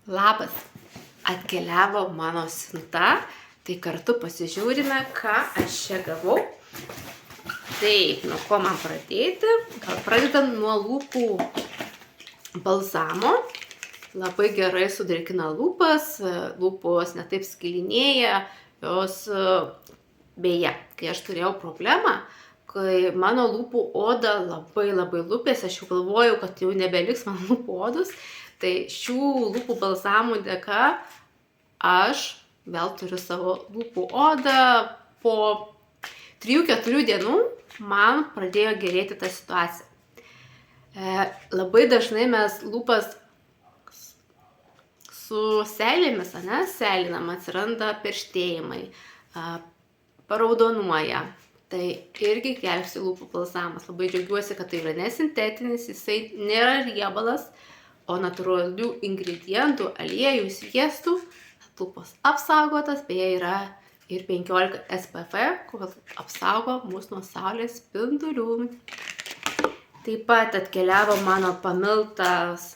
Labas, atkeliavo mano siunta, tai kartu pasižiūrime, ką aš čia gavau. Taip, nuo ko man pradėti? Gal pradedam nuo lūpų balzamo. Labai gerai sudrėkina lūpas, lūpos netaip skilinėja, jos beje, kai aš turėjau problemą, kai mano lūpų oda labai lupėsi, aš jau galvojau, kad jau nebeliks mano lūpų odos, tai šių lūpų balzamų dėka aš vėl turiu savo lūpų odą. Po 3-4 dienų man pradėjo gerėti ta situacija. Labai dažnai mes lūpas su seilėmis, seilinam, atsiranda perštėjimai, paraudonuoja. Tai irgi gelbsti lūpų balzamas. Labai džiaugiuosi, kad tai yra nesintetinis, jisai nėra riebalas, o natūralių ingredientų, aliejų, sviestų, lūpos apsaugotas, beje yra ir 15 SPF, kuris apsaugo mus nuo saulės spindulių. Taip pat atkeliavo mano pamiltas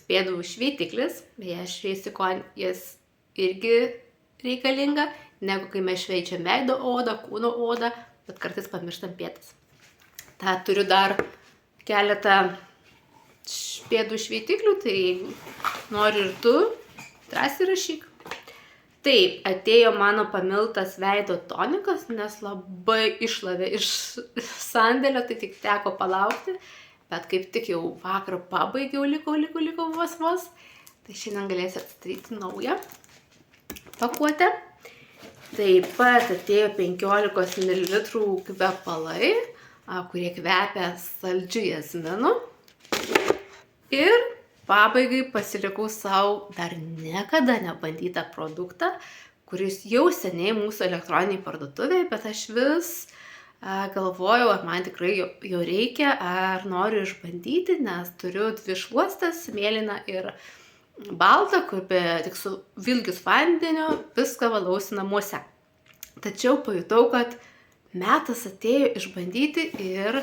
pėdų šveitiklis, beje, šveistikon jis irgi reikalinga, negu kai mes šveičiam veido odą, kūno odą, bet kartais pamirštam pėdas. Ta turiu dar keletą pėdų šveitiklių, tai jeigu nori ir tu, drąsiai rašyk. Taip, atėjo mano pamiltas veido tonikas, nes labai iššlavė iš sandėlio, tai tik teko palaukti, bet kaip tik jau vakar pabaigiau, liko vos, tai šiandien galėsiu atsidaryti naują pakuotę. Taip pat atėjo 15 ml kvepalai, kurie kvepia saldžiu jazminu. Ir pabaigai pasilikau savo dar niekada nebandytą produktą, kuris jau seniai mūsų elektroniniai parduotuvėje, bet aš vis galvojau, ar man tikrai jo reikia, ar noriu išbandyti, nes turiu 2 šluostes, mėlyną ir baltą, kur tik su vilgius vandeniu viską valausi namuose. Tačiau pajutau, kad metas atėjo išbandyti ir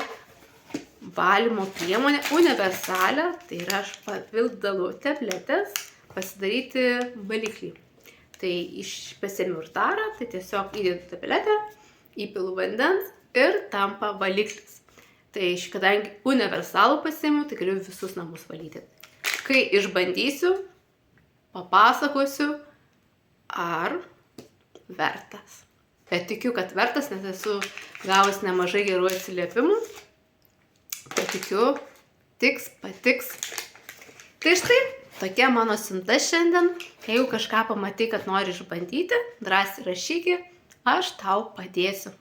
valymo priemonę universalę, tai yra aš papildalu tabletės pasidaryti valiklį. Tai pasiėmiau ir tarą, tai tiesiog įdedu tabletę, įpilu vandens ir tampa valiklis. Tai kadangi universalų pasiėmiau, tai galiu visus namus valyti. Kai išbandysiu, papasakosiu, ar vertas. Bet tikiu, kad vertas, nes esu gavus nemažai gerų atsiliepimų. Tikiu, patiks. Tai štai, tokia mano siunta šiandien. Jeigu kažką pamatai, kad nori išbandyti, drąsiai rašyki, aš tau padėsiu.